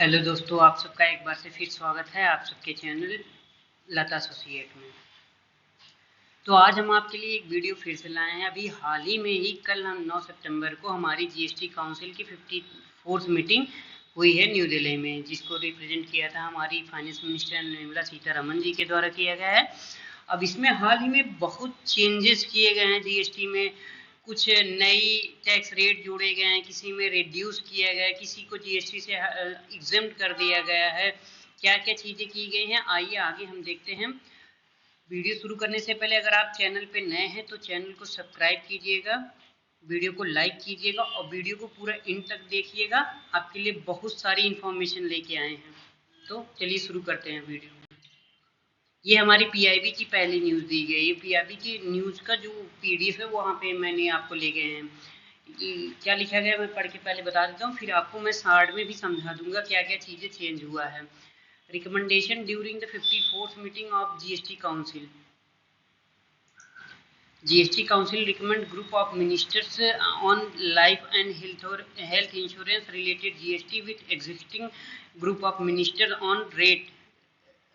Hello दोस्तों, आप सबका एक बार से फिर स्वागत है आप सबके चैनल लता एसोसिएट में। तो आज हम आपके लिए एक वीडियो फिर से लाए हैं। अभी हाल ही में ही कल हम 9 सितंबर को हमारी जीएसटी काउंसिल की 54th मीटिंग हुई है न्यू दिल्ली में, जिसको रिप्रेजेंट किया था हमारी फाइनेंस मिनिस्टर निर्मला सीतारमण जी के द्वारा किया गया है। अब इसमें हाल ही में बहुत चेंजेस किए गए हैं जीएसटी में। कुछ नई टैक्स रेट जोड़े गए हैं, किसी में रिड्यूस किया गया है, किसी को जीएसटी से एग्जेम्प्ट कर दिया गया है। क्या क्या चीज़ें की गई हैं, आइए आगे हम देखते हैं। वीडियो शुरू करने से पहले अगर आप चैनल पे नए हैं तो चैनल को सब्सक्राइब कीजिएगा, वीडियो को लाइक कीजिएगा और वीडियो को पूरा एंड तक देखिएगा। आपके लिए बहुत सारी इन्फॉर्मेशन लेके आए हैं। तो चलिए शुरू करते हैं वीडियो। ये हमारी पीआईबी की पहली न्यूज़ दी गई है। पीआईबी की न्यूज़ का जो पीडीएफ है वहाँ पे मैंने आपको ले गए हैं। क्या लिखा गया मैं पढ़ के पहले बता देता हूँ, फिर आपको मैं शार्ट में भी समझा दूंगा क्या क्या चीज़ें चेंज हुआ है। Recommendation during the 54th meeting of GST council. GST Council recommend group of ministers on life and health insurance related GST with existing group of ministers on rate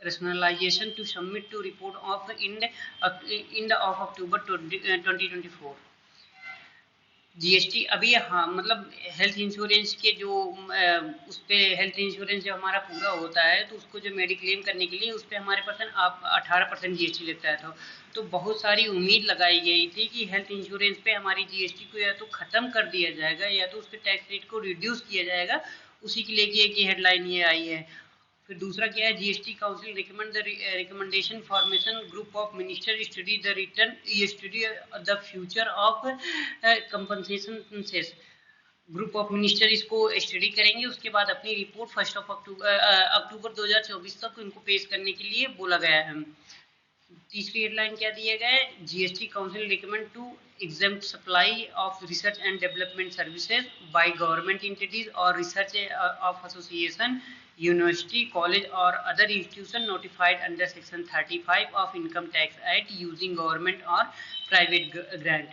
rationalization to submit to report of end of October 2024। GST अभी हाँ मतलब health insurance के जो उस पर health insurance जब हमारा पूरा होता है तो उसको जो मेडिक्लेम करने के लिए उस पर हमारे परसेंट आप 18% जीएसटी लगता है। तो बहुत सारी उम्मीद लगाई गई थी कि हेल्थ इंश्योरेंस पे हमारी जीएसटी को या तो ख़त्म कर दिया जाएगा या तो उस पर टैक्स रेट को रिड्यूस किया जाएगा। उसी के लिए एक ही हेडलाइन ये आई है। फिर दूसरा क्या है, GST council recommendation formation group of minister study the return study the future of compensation cess. Group of minister इसको स्टडी करेंगे, उसके बाद अपनी रिपोर्ट 1 अक्टूबर 2024 तक इनको पेश करने के लिए बोला गया है। तीसरी हेडलाइन क्या दिया गया है, GST council recommend to exempt supply of research and development services by government entities or research of association, university, college or other institution notified under section 35 of income tax act using government or private grant।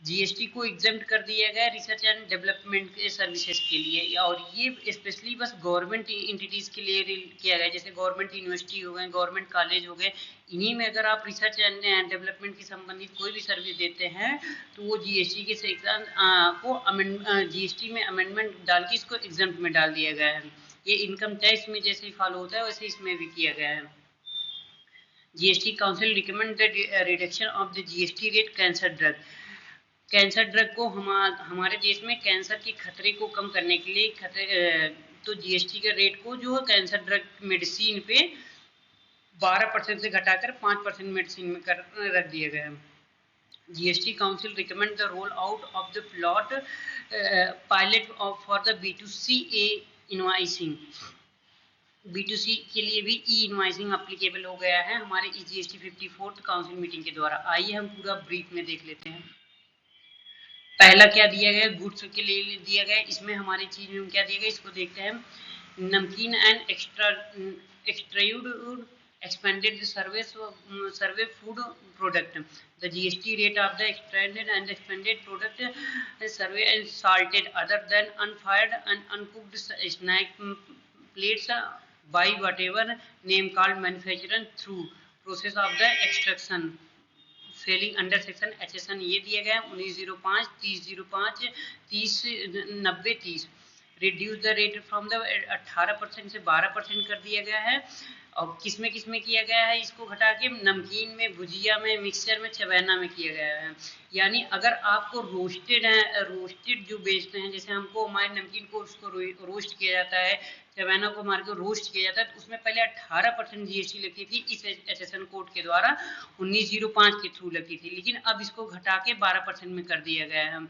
GST को exempt कर दिया गया research and development के services के लिए, और ये specially बस गवर्नमेंट एंटिटीज़ के लिए किया गया। जैसे गवर्नमेंट यूनिवर्सिटी हो गए, गवर्नमेंट कॉलेज हो गए, इन्हीं में अगर आप रिसर्च एंड डेवलपमेंट की संबंधित कोई भी सर्विस देते हैं तो वो जीएसटी के सेक्शन को जीएसटी में अमेंडमेंट डाल के इसको एग्जेम्प्ट में डाल दिया गया है। ये इनकम टैक्स में जैसे फॉलो होता है वैसे इसमें भी किया गया है। GST council recommend the reduction of the GST rate cancer drug. Cancer drug को हमारे देश में कैंसर के खतरे को कम करने के लिए तो जीएसटी के रेट को जो कैंसर ड्रग मेडिसिन पे 12% से घटाकर 5% मेडिसिन में रख दिया गया है। GST council recommend the roll out of the pilot for the B2C invoicing. B2C के लिए भी ई इनवाइसिंग अप्लीकेबल हो गया है हमारे इस जीएसटी 54th काउंसिल मीटिंग के द्वारा। आइए हम पूरा ब्रीफ में देख लेते हैं। पहला क्या दिया गया, गुड्स के लिए दिया गया। इसमें हमारी चीज में क्या दिया गया इसको देखते हैं। नमकीन and एक्सट्रायूड expanded the survey food product, the GST rate of the extracted and expanded product survey and salted other than unfired and uncooked snack plates by whatever name called manufacturer through process of the extraction falling under section HSN। ये दिया गया 1905 3005 3090 30। Reduce the rate from the 18% से 12% कर दिया गया है। और किसमें किया गया है इसको घटा के, नमकीन में, भुजिया में, मिक्सचर में, चबैना में किया गया है। यानी अगर आपको रोस्टेड जो बेचते हैं, जैसे हमको हमारे नमकीन को उसको रोस्ट किया जाता है, चबैना को हमारे को रोस्ट किया जाता है, तो उसमें पहले 18% जीएसटी लगती थी इस HSN कोड के द्वारा 1905 के थ्रू लगती थी, लेकिन अब इसको घटा के 12% में कर दिया गया है।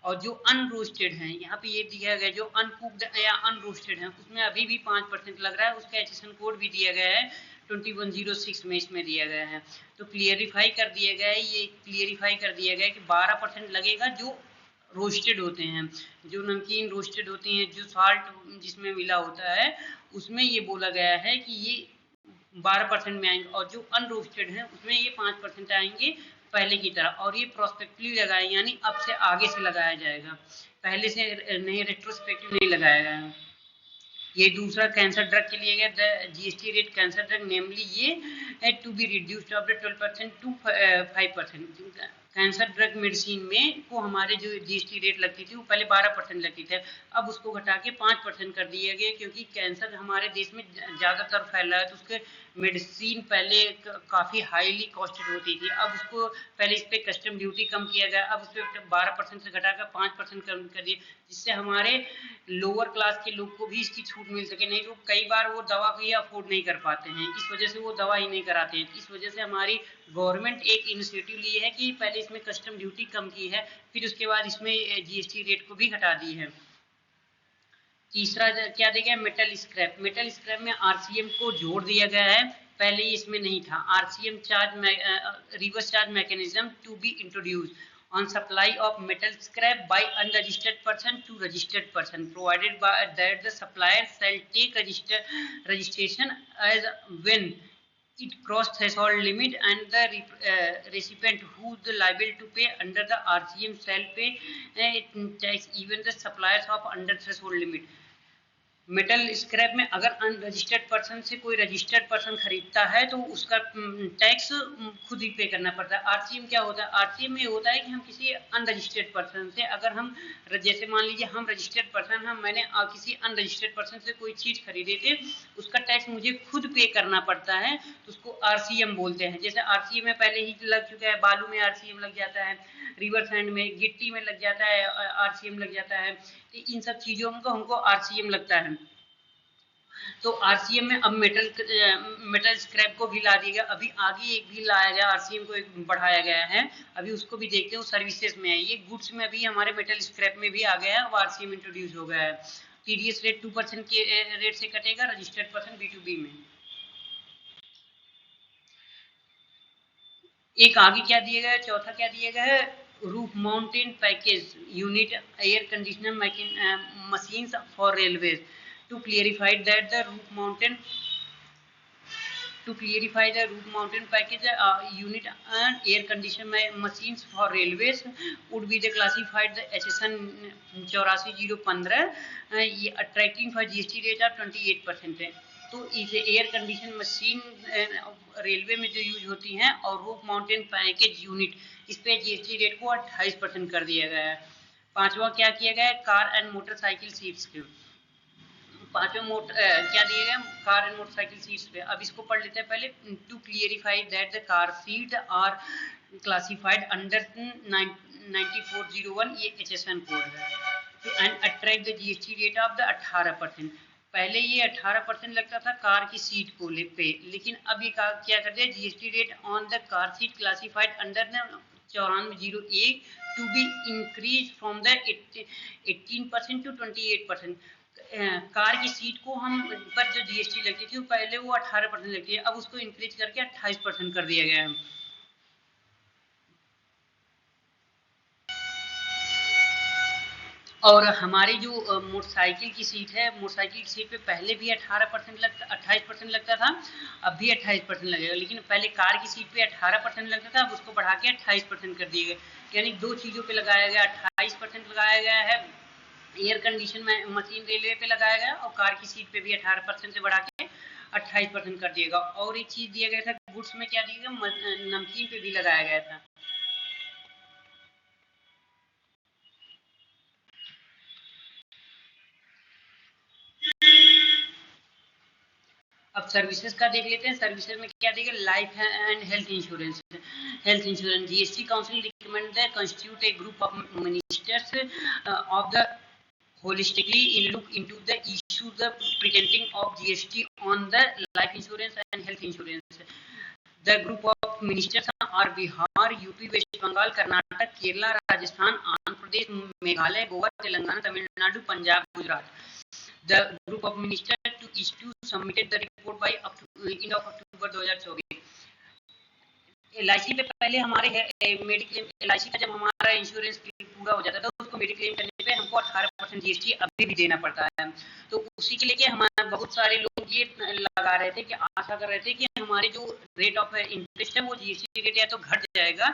और जो अनरोस्टेड हैं, यहाँ पे ये दिया गया जो अनकुक्ड या अनरोस्टेड हैं उसमें अभी भी 5% लग रहा है। उसका HSN कोड भी दिया गया है 2106 में इसमें दिया गया है। तो क्लियरिफाई कर दिया गया है, ये क्लियरिफाई कर दिया गया है कि 12% लगेगा जो रोस्टेड होते हैं, जो नमकीन रोस्टेड होती हैं, जो साल्ट जिसमें मिला होता है उसमें ये बोला गया है कि ये 12% में आएंगे, और जो अनरोस्टेड हैं उसमें ये 5% आएंगे पहले की तरह। और ये प्रोस्पेक्टिवली लगाए यानी अब से आगे से लगाया जाएगा, पहले से नहीं, रेट्रोस्पेक्टिव नहीं लगाया गया है। ये दूसरा कैंसर ड्रग के लिए गया, the GST rate cancer drug namely ये to be reduced of the 12% to 5%। Cancer drug medicine में को हमारे जो जीएसटी रेट लगती थी वो पहले 12% लगती थी, अब उसको घटा के 5% कर दिया गया, क्योंकि कैंसर हमारे देश में ज़्यादातर फैल रहा है, तो उसके मेडिसिन पहले काफ़ी हाईली कॉस्टेड होती थी, अब उसको पहले इस पर कस्टम ड्यूटी कम किया गया, अब उस पर 12% से घटाकर 5% कम कर दिया, जिससे हमारे लोअर क्लास के लोग को भी इसकी छूट मिल सके। नहीं तो कई बार वो दवा को ही अफोर्ड नहीं कर पाते हैं, इस वजह से वो दवा ही नहीं कराते हैं। इस वजह से हमारी गवर्नमेंट एक इनिशिएटिव ली है कि पहले इसमें कस्टम ड्यूटी कम की है, फिर उसके बाद इसमें जीएसटी रेट को भी घटा दी है। तीसरा क्या दिया गया, मेटल स्क्रैप। मेटल स्क्रैप में आरसीएम को जोड़ दिया गया है, पहले इसमें नहीं था। RCM charge reverse charge mechanism to be introduce on supply of metal scrap by unregistered person to registered person, provided by that the supplier shall take registration as when it cross threshold limit, and the recipient who is liable to pay under the RCM shall pay tax even the suppliers of under threshold limit। Metal scrap में अगर unregistered person से कोई registered person खरीदता है तो उसका tax खुद ही पे करना पड़ता है। आरसीएम क्या होता है, आरसीएम में होता है कि हम किसी अनरजिस्टर्ड पर्सन से, अगर हम जैसे मान लीजिए हम रजिस्टर्ड पर्सन हम मैंने किसी अनरजिस्टर्ड पर्सन से कोई चीज़ खरीदे थे, उसका टैक्स मुझे खुद पे करना पड़ता है, तो उसको आरसीएम बोलते हैं। जैसे आरसीएम में पहले ही लग चुका है, बालू में आरसीएम लग जाता है, रिवर सैंड में गिट्टी में लग जाता है आरसीएम लग जाता है, तो इन सब चीज़ों को हमको आरसीएम लगता है। तो आरसीएम में अब मेटल स्क्रैप को भी ला दिया गया, अभी आगे एक भी लाया गया, आरसीएम को एक बढ़ाया गया है, अभी उसको भी देखते हैं। सर्विसेज में है, ये गुड्स में अभी हमारे मेटल स्क्रैप में भी आ गया है, अब आरसीएम इंट्रोड्यूस हो गया है। टीडीएस रेट 2% के रेट से कटेगा रजिस्टर्ड पर्सन B2B में। एक आगे क्या दिया गया है, चौथा क्या दिया गया है, roof mountain package unit air conditioner machines for railways to clarify that the roof mountain package unit and air conditioner machines for railways would be the classified the HSN 84015 ये attracting for GST rate of 28% है। तो इस air condition machine railway में जो use होती हैं और roof mountain package unit, इस पे जीएसटी रेट को 28% कर दिया गया है। पांचवा क्या किया गया है, कार एंड मोटरसाइकिल सीट्स के पांचवा क्या दिए गए, कार एंड मोटरसाइकिल सीट्स पे। अब इसको पढ़ लेते हैं पहले। To clarify that the car seat are classified under 9401, ये HSN कोड है। And attract the GST rate of the 18%। पहले ये 18% लगता था कार की सीट को पे, लेकिन अब ये क्या कर दिया, GST rate on the car seat classified under 9401 to be increase from the 18% to 28%। Car की सीट को हम पर जो जीएसटी लगती थी वो पहले वो 18% लगती है, अब उसको इंक्रीज करके 28% कर दिया गया है। और हमारी जो मोटरसाइकिल की सीट है, मोटरसाइकिल की सीट पे पहले भी 28% लगता था, अब भी 28% लगेगा, लेकिन पहले कार की सीट पे 18% लगता था, अब उसको बढ़ा के 28% कर दिया गया। यानी दो चीज़ों पे लगाया गया, 28% लगाया गया है एयर कंडीशन में मशीन रेलवे पे लगाया गया, और कार की सीट पे भी 18% से बढ़ा के 28% कर दिएगा। और एक चीज़ दिया गया था गुड्स में, क्या दिया गया, नमकीन पे भी लगाया गया था। अब सर्विसेज का देख लेते हैं। सर्विसेज में क्या देगा, life and health insurance. Health insurance GST council recommend the constitute A group of ministers of the holistically look into the issue the presenting of GST on the life insurance and health insurance. The group of ministers are Bihar, UP, West Bengal, Karnataka, Kerala, Rajasthan, Andhra Pradesh, Meghalaya, Goa, Telangana, Tamil Nadu, Punjab, Gujarat. The group of ministers to issue submitted the report by end of October 2024। LIC पे पहले हमारे mediclaim, LIC का जब हमारा insurance पूरा हो जाता था उसको मेडिक्लेम करने पे हमको 18% जीएसटी अभी भी देना पड़ता है। तो उसी के लिए हमारे बहुत सारे लोग ये लगा रहे थे कि आशा कर रहे थे कि हमारे जो रेट ऑफ इंटरेस्ट है वो जीएसटी रेट या तो घट जाएगा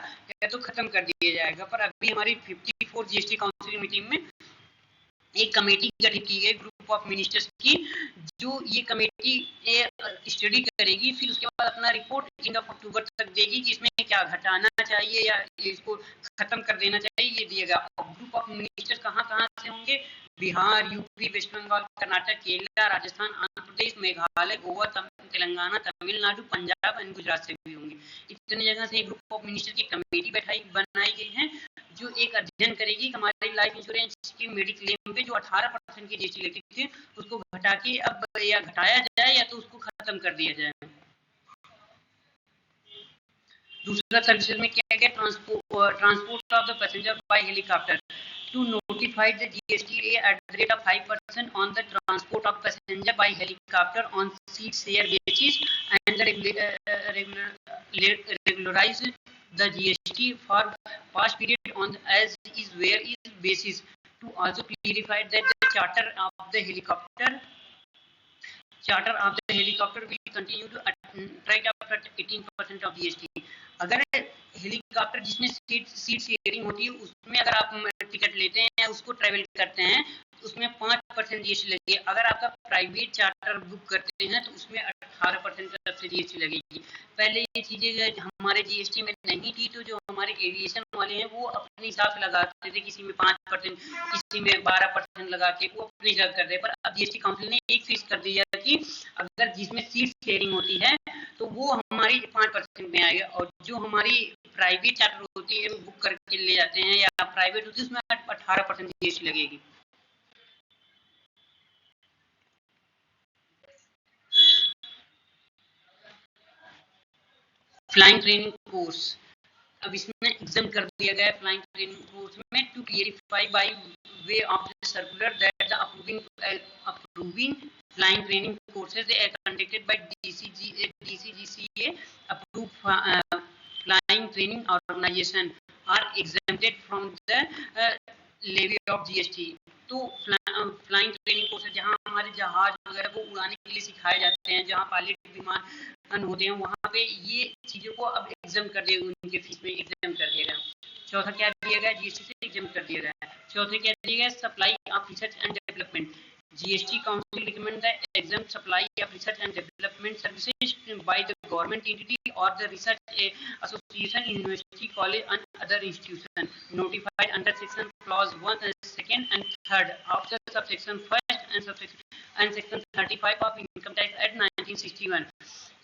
या तो खत्म कर दिया जाएगा, पर अभी हमारी 54 जीएसटी काउंसिल मीटिंग में एक कमेटी गठित की गई ग्रुप ऑफ मिनिस्टर्स की, जो ये कमेटी स्टडी करेगी, फिर उसके बाद अपना रिपोर्ट एंड ऑफ अक्टूबर तक देगी कि इसमें क्या घटाना चाहिए या इसको खत्म कर देना चाहिए, ये दिएगा। ग्रुप ऑफ मिनिस्टर्स कहाँ कहाँ से होंगे? बिहार, यूपी, वेस्ट बंगाल, कर्नाटक, केरला, राजस्थान, आंध्र प्रदेश, मेघालय, गोवा, तेलंगाना, तमिलनाडु, पंजाब एंड गुजरात से भी होंगे। इतनी जगह से ग्रुप ऑफ मिनिस्टर की कमेटी बनाई गई है, जो एक अध्ययन करेगी कि हमारी लाइफ इंश्योरेंस की मेडिक्लेम पे जो 18% की जीएसटी लेती थी, उसको घटा के अब या घटाया जाए या तो उसको खत्म कर दिया जाए। दूसरा सर्विसेज में क्या है? Transport of the passenger by helicopter to notify the GSTA at the rate of 5% on the transport of passenger by helicopter on seat share basis, and regularize the GST for past period on as is where is basis, to also clarify that the charter of the helicopter will continue to attract up to 18% of GST। अगर helicopter जिसमें seat sharing होती है, उसमें अगर आप ticket लेते हैं या उसको ट्रैवल करते हैं, उसमें 5% जीएसटी लगेगी। अगर आपका प्राइवेट चार्टर बुक करते हैं तो उसमें 18% से जीएसटी लगेगी। पहले ये चीजें हमारे जीएसटी में नहीं थी, तो जो हमारे एविएशन वाले हैं वो अपने हिसाब से लगाते थे, किसी में 5%, किसी में 12% लगा के वो अपने हिसाब करते हैं। पर अब जीएसटी काउंसिल ने एक फिक्स कर दिया कि अगर जिसमें सीट शेयरिंग होती है तो वो हमारी 5% में आएगा, और जो हमारी प्राइवेट चार्टर होती है बुक करके ले जाते हैं या प्राइवेट होती है, उसमें 18% जीएसटी लगेगी। फ्लाइंग ट्रेनिंग कोर्स, अब इसमें एग्जाम कर दिया गया है फ्लाइंग ट्रेनिंग कोर्स में, to clarify by way of the circular that the approving flying training courses conducted by DCGCA approved flying training organization are exempted from the levy of GST। तो flying training course जहाँ हमारे जहाज वगैरह को उड़ाने के लिए सिखाए जाते हैं, जहाँ पायलट विमान होते हैं, वहाँ पे ये चीजों को अब एग्जाम कर दिया, उनके फीस में एग्जाम कर दिया गया। चौथा क्या दिया गया? जीएसटी से एग्जाम कर दिया गया। चौथे क्या दिया गया? Supply of research and development. GST Council recommend the exempt supply of research and development services by the government entity or the research association, university, college and other institution notified under section clause 1, 2nd and 3rd of the subsection 1st and section 35 of Income Tax Act 1961।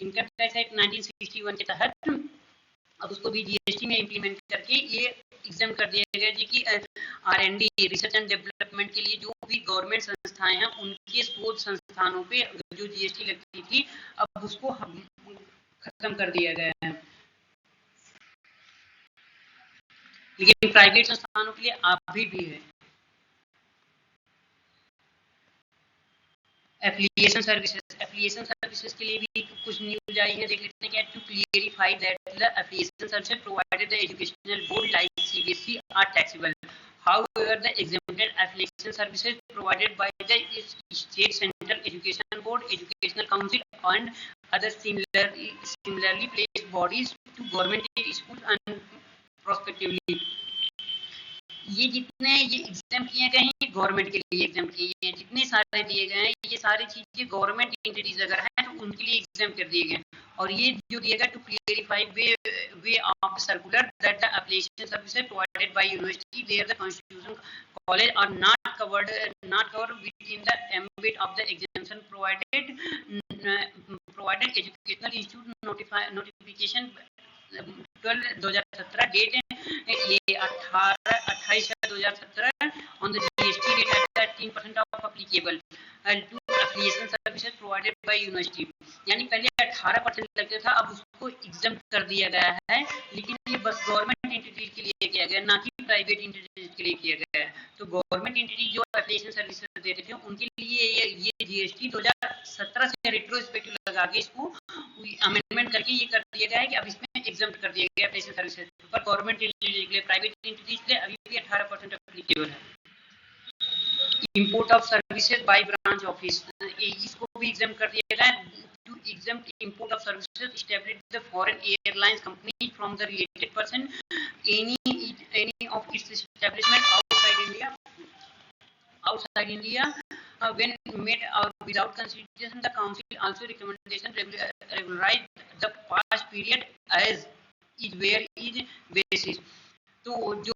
Income tax act 1961 के तहत अब उसको भी GST में implement करके ये exam कर दिया गया जी कि R&D रिसर्च एंड डेवलपमेंट के लिए जो भी गवर्नमेंट संस्थाएं हैं उनके शोध संस्थानों पे जो जीएसटी लगती थी, अब उसको खत्म कर दिया गया है। लेकिन प्राइवेट संस्थानों के लिए अभी भी है। एप्लीकेशन सर्विसेज के लिए भी कुछ न्यूज आई है, देख लेते हैं क्या। To clarify that the application services provided the educational board like CBSE are taxable, however the exempted application services provided by the state central education board, educational council and other similarly placed bodies to government school and prospectively। ये जितने ये exam किए गए हैं government के लिए exam किए हैं, जितने सारे दिए गए हैं ये सारी चीजें गवर्नमेंट एंटिटीज अगर हैं तो उनके लिए एग्जाम कर दिए गए। और ये जो दिया गया to clarify way of circular that the application services provided by university there the constitution college are not covered with in the ambit of the examination provided educational institute notification 2017 date ये 28/2017 on the GST rate at 13% of applicable to application services provided by university। यानी पहले 18% लगता था, अब उसको exam कर दिया गया है, लेकिन ये बस गवर्नमेंट एंटिटी के लिए किया गया, ना कि प्राइवेट एंटिटी के लिए किया गया है। तो गवर्नमेंट एंटिटी जो एप्लीकेशन सर्विसेज देते थे उनके लिए ये जीएसटी 2017 से रेट्रोस्पेक्टिव लगा के इसको अमेंडमेंट करके ये कर दिया गया है कि अब इसमें एग्जाम कर दिया गया एप्लीकेशन सर्विसेज पर। गवर्नमेंट एंटिटी के लिए, प्राइवेट एंटिटी के लिए अभी भी 18% एप्लीकेबल है। Import of services by branch office, इसको भी एग्जाम कर दिया गया है। To exempt import of services established the foreign airlines company from the related person any of its establishment outside India outside India when made or without consideration. The council also recommendation regularize the past period as is where is basis. तो जो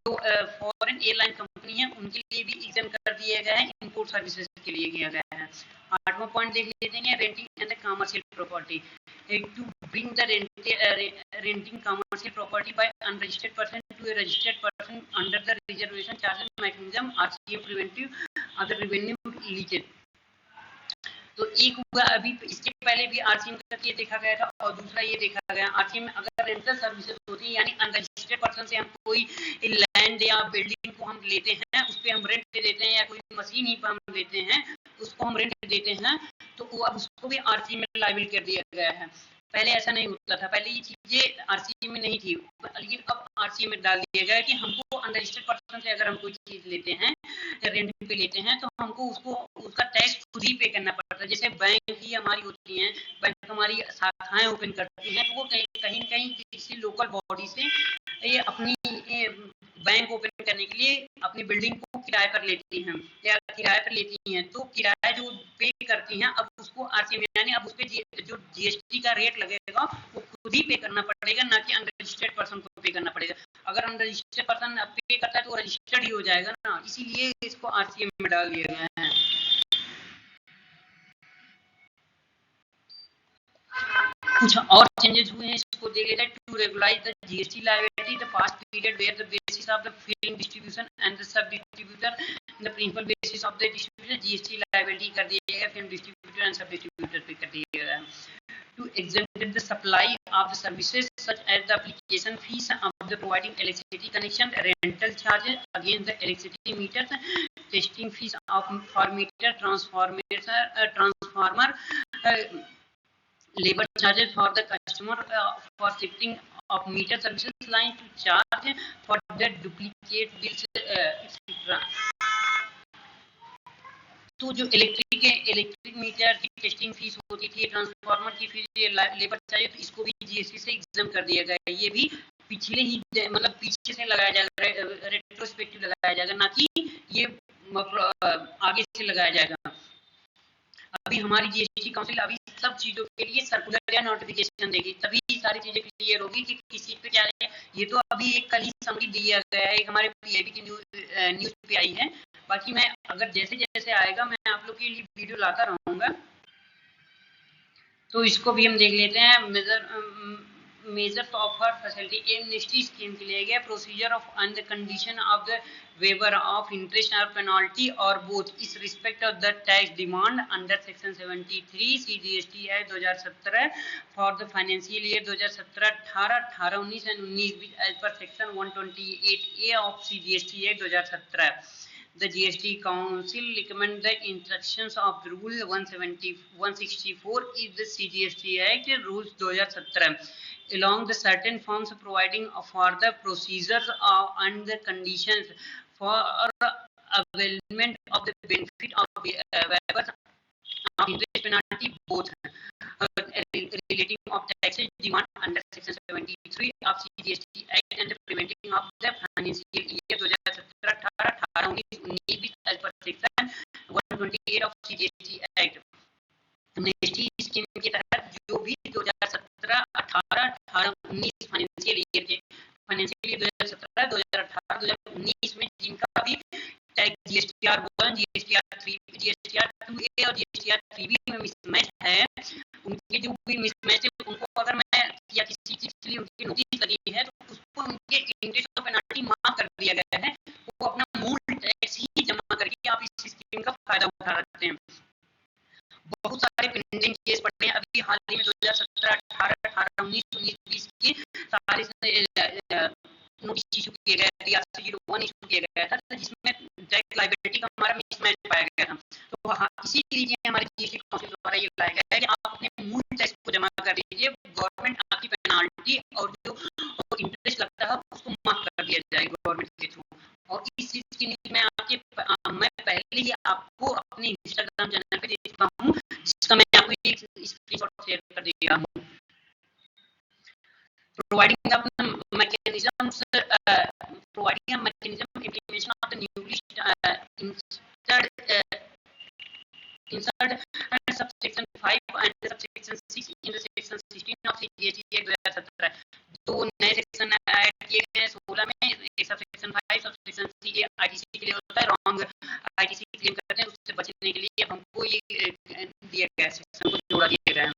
foreign airline company है उनके लिए भी exam कर दिया गया है, इंपोर्ट सर्विसेज के लिए किया गया है। 8वां पॉइंट देख लेते हैं, renting and commercial property. To bring the renting commercial property by unregistered person to a registered person under the reservation charges mechanism RCM preventive other revenue leakage। तो एक हुआ, अभी इसके पहले भी आरसीएम का ये देखा गया था, और दूसरा ये देखा गया आरसीएम में अगर रेंटल सर्विसेज होती है यानी अनरजिस्टर्ड पर्सन से हम कोई लैंड या बिल्डिंग को हम लेते हैं, उस पर हम रेंट दे देते हैं, या कोई मशीन ही पर हम देते हैं उसको हम रेंट देते हैं, तो अब उसको भी आरसीएम में लायबल कर दिया गया है। पहले ऐसा नहीं होता था, पहले ये चीजें आरसीएम में नहीं थी, लेकिन अब आरसीएम में डाल दिया गया कि हमको अनरजिस्टर्ड पर्सन से अगर हम कोई चीज लेते हैं या रेंट पे लेते हैं तो हमको उसका टैक्स खुद ही पे करना पड़ता है। जैसे बैंक ही हमारी होती हैं, बैंक हमारी शाखाएं ओपन करती हैं, तो वो कहीं न कहीं किसी लोकल बॉडी से ये अपनी बैंक ओपन करने के लिए अपनी बिल्डिंग को किराए पर लेती हैं या किराए पर लेती हैं, तो किराया जो पे करती हैं अब उसको आरसीएम यानी अब उस पर जो जीएसटी का रेट लगेगा वो खुद ही पे करना पड़ेगा, ना कि अनरजिस्टर्ड पर्सन को पे करना पड़ेगा। अगर अनरजिस्टर्ड पर्सन पे करता है तो रजिस्टर्ड ही हो जाएगा ना, इसीलिए इसको आरसीएम में डाल दिया गया है। कुछ और चेंजेस हुए हैं, इसको देख लेते हैं। To regularise the GST liability the past period where the basis of the filling distribution and the sub distributor the principal basis of the distributor GST liability कर दिया गया, film distributor and sub distributor पे कर दिया गया। To exempt the supply of the services such as the application fees of the providing electricity connection, rental charges against the electricity meters, testing fees of for meter transformer, labor charges for the customer for shifting of meter services line to charge for the duplicate bills, etc. तो जो electric meter की testing fees होती थी, transformer की fees, labour charge, तो इसको भी GST से एग्जाम कर दिया गया है। ये भी पिछले ही मतलब पीछे से लगाया जाएगा, रेट्रोस्पेक्टिव लगाया जाएगा, ना कि ये आगे से लगाया जाएगा। अभी हमारी जीएसटी काउंसिल अभी सब चीजों के लिए सर्कुलर या नोटिफिकेशन देगी, तभी सारी चीजें क्लियर होगी कि किसी पे क्या है। ये तो अभी एक कल ही समरी दिया गया है, हमारे पीआईबी की न्यूज पे आई है। बाकी मैं अगर जैसे जैसे आएगा मैं आप लोग के लिए वीडियो लाता रहूंगा। तो इसको भी हम देख लेते हैं। Measures offer facility amnesty scheme के लिए गया, procedure of and the condition of the waiver of interest or penalty or both is respect of the tax demand under section 73 CGST Act 2017 for the financial year 2017-18, 18-19 and 19 as per section 128A of CGST Act 2017. The GST Council recommend the instructions of the Rule 164 is the CGST Act Rules 2017 along the certain forms providing for the procedures and the conditions for availment of the benefit of waivers of interest penalty both relating of taxes demand under section 73 of CGST Act and the preventing of the financial year 2017-18, 18-19 as per section 128 of CGST Act। Amnesty scheme के तहत जो भी 2017, 18, 18-19 financial year के 2017, 2018, 2019 में जिनका भी tax GSTR 1, GSTR 3, GSTR 2A और GSTR 3B में मिसमैच है, उनके जो भी मिसमैच है उनको अगर मैं या किसी चीज के लिए उनकी नोटिस लगी है तो उसको उनके इंटरेस्ट और पेनल्टी माफ कर दिया गया है, वो अपना मूल टैक्स ही जमा करके आप इस स्कीम का फायदा उठा सकते हैं। बहुत सारे पेंडिंग केस पड़े हैं अभी हाल ही में 2017, 18, 19, 20 के सारे नोटिस इशू किए गए थे, RC01 इशू किया गया था जिसमें टैक्स लायबिलिटी का हमारा मिसमैच पाया गया था। तो इसीलिए हमारे जीएसटी काउंसिल द्वारा ये लाया गया है कि आप अपने मूल टैक्स को जमा कर दीजिए, गवर्नमेंट आपकी पेनल्टी और जो इंटरेस्ट लगता है उसको माफ कर दिया जाएगा गवर्नमेंट के थ्रू। और इस चीज की मैं पहले ही आपको अपने इंस्टाग्राम चैनल पे दे चुका हूँ, जिसका मैं आपको एक स्क्रीनशॉट शेयर कर दिया हूँ। Providing a mechanism implementation of the newly insert subsection 5 and subsection 6 in the section 16 of GST Act 2017। तो नए सेक्शन ऐड किए गए हैं 16 में। सबसेक्शन 5 सबसेक्शन 6 आईटीसी के लिए होता है, रॉन्ग आईटीसी क्लेम करते हैं, उससे बचने के लिए हमको ये दिया गया सेक्शन को जोड़ा दिया गया है।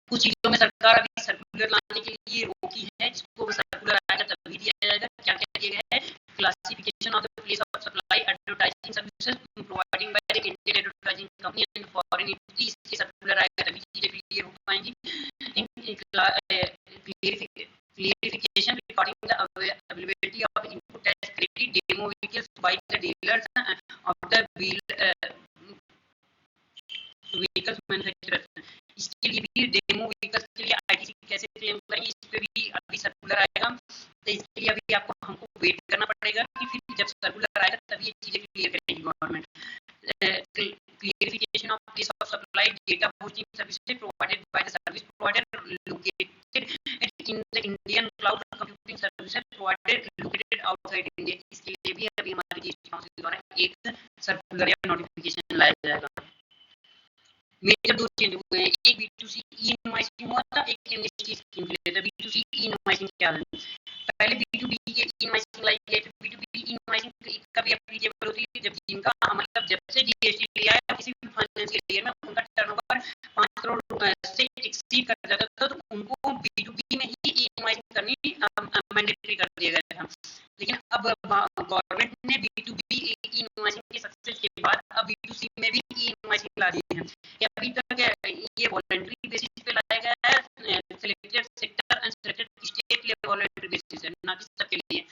कुछ चीजों में सरकार अभी सर्कुलर लाने के लिए रोकी है, जिसको सर्कुलर आएगा तभी दिया जाएगा। क्या क्या दिया गया है? Classification of the place of supply advertising services providing by the Indian advertising company and foreign entity, इसके सर्कुलर आएगा तभी चीजें क्लियर हो पाएंगी। Clarification regarding the availability of input tax credit demo vehicles by the dealers of the vehicles manufacturers, इसके लिए भी demo vehicles के लिए आईटीसी कैसे क्लेम करेंगे, इस पे भी अभी सर्कुलर आएगा। तो इसके लिए अभी आपको हमको वेट करना पड़ेगा कि फिर जब सर्कुलर आएगा तभी ये चीजें क्लियर करेगी government. Clarification of place of supply data hosting services provided by the service provider located in the Indian cloud computing services provided located outside India, इसके लिए भी अभी हमारे जीएसटी काउंसिल द्वारा एक सर्कुलर या नोटिफिकेशन लाया जाएगा। मेजर दो चेंज हुए हैं, एक B2C ई इनवॉइसिंग हुआ था, एक एमनेस्टी स्कीम के लिए था। B2C ई इनवॉइसिंग क्या है? पहले B2B के ई इनवॉइसिंग लाई गई थी। B2B ई इनवॉइसिंग कभी एप्लीकेबल होती है जब जिनका मतलब जब से जीएसटी लिया है किसी भी फाइनेंशियल ईयर में उनका टर्नओवर 5 करोड़ से एक्सीड कर जाता था, तो उनको B2B में ही ई इनवॉइसिंग करनी मैंडेटरी कर दिया गया था। लेकिन अब गवर्नमेंट ने B2B ई इनवॉइसिंग के सक्सेस के बाद अब B2C में भी ई इनवॉइसिंग ला दी है। अभी तक ये वॉलंटरी बेसिस पे लाया गया है, selected sector and selected state level voluntary basis है, ना कि सबके लिए।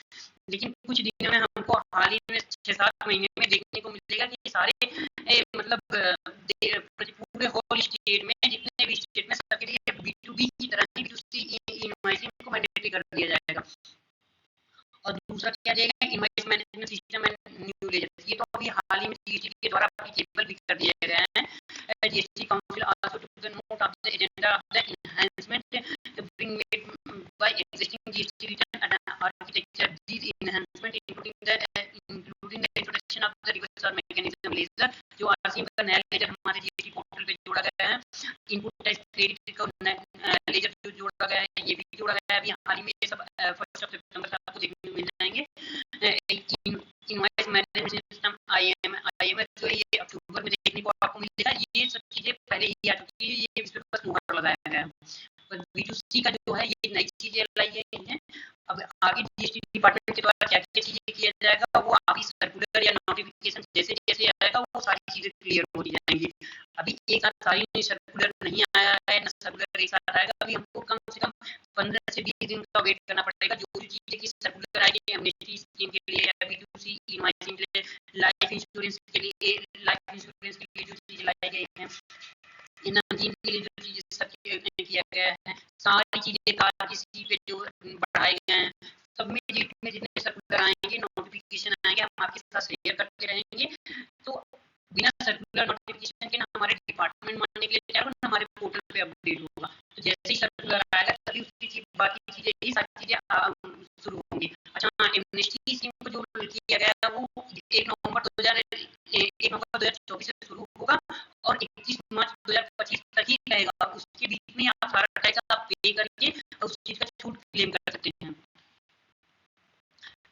लेकिन कुछ दिनों में हमको हाल ही में 6-7 महीने में देखने को मिलेगा कि सारे मतलब पूरे होल स्टेट में जितने भी स्टेट में सबके लिए B2B की तरह ही B2C इनवॉइसिंग को मैंडेटरी कर दिया जाएगा। और दूसरा क्या जाएगा, invoice management system and new ledger, ये तो अभी हाल ही में जीएसटी के द्वारा एप्लीकेबल भी कर दिया गया है। GST Council also took the note of the agenda of the enhancement being made by existing GST return and architecture. These enhancement including the introduction of the reversal mechanism ledger, जो RCM का नया laser हमारे GST portal पे जोड़ा गया है। Input tax credit का laser जो जोड़ा गया है ये भी जोड़ा गया है। अभी हाल ही में ये सब 1 सितंबर तक आपको देखने को मिल जाएंगे। इनवॉइस मैनेजमेंट सिस्टम IMS जो ये अक्टूबर में देखने को आपको मिलेगा। ये सब चीजें पहले ही आ चुकी है, ये इस पे बस मुहर लगाया गया है। पर B2C का जो है ये नई चीजें लाई गई हैं। अब आगे जीएसटी डिपार्टमेंट के द्वारा क्या क्या चीजें किया जाएगा वो अभी सर्कुलर या नोटिफिकेशन जैसे जैसे आएगा वो सारी चीजें क्लियर हो जाएंगी। अभी एक साथ सारी सर्कुलर नहीं आया है, न सर्कुलर एक साथ आएगा। अभी हमको कम से कम 15 से 20 दिन का वेट करना पड़ेगा। जो चीजें की सर्कुलर आएगी एमनेस्टी स्कीम के लिए या B2C इनवॉइसिंग के लिए, लाइफ इंश्योरेंस के लिए जो चीजें लाई गई हैं, एनर्जी के लिए जो चीजें सब किया गया है, सारी चीजें किसी पे जो बढ़ाए गए हैं, सब में जितने सर्कुलर आएंगे नोटिफिकेशन आएंगे हम आपके साथ शेयर करते रहेंगे। तो बिना सर्कुलर नोटिफिकेशन के ना हमारे डिपार्टमेंट मानने के लिए तैयार ना हमारे पोर्टल पे अपडेट होगा। तो जैसे ही सर्कुलर आएगा तभी उसकी बाकी चीजें ही सारी चीजें शुरू होंगी। अच्छा, एमनेस्टी स्कीम को जो किया गया वो 1 नवंबर 2024 से शुरू होगा और 21 मार्च 2025 तक ही रहेगा। उसके बीच में आप सारा टैक्स आप पे करके उस चीज का छूट क्लेम कर सकते हैं।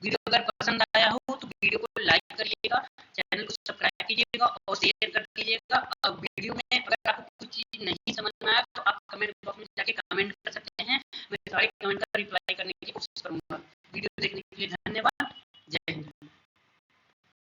वीडियो अगर पसंद आया हो तो वीडियो को लाइक करिएगा, चैनल को सब्सक्राइब कीजिएगा और शेयर कर दीजिएगा। अब वीडियो में अगर आपको कुछ चीज नहीं समझ में आया तो आप कमेंट बॉक्स में जाके कमेंट कर सकते हैं, मैं सारे कमेंट का रिप्लाई करने की कोशिश करूंगा। वीडियो देखने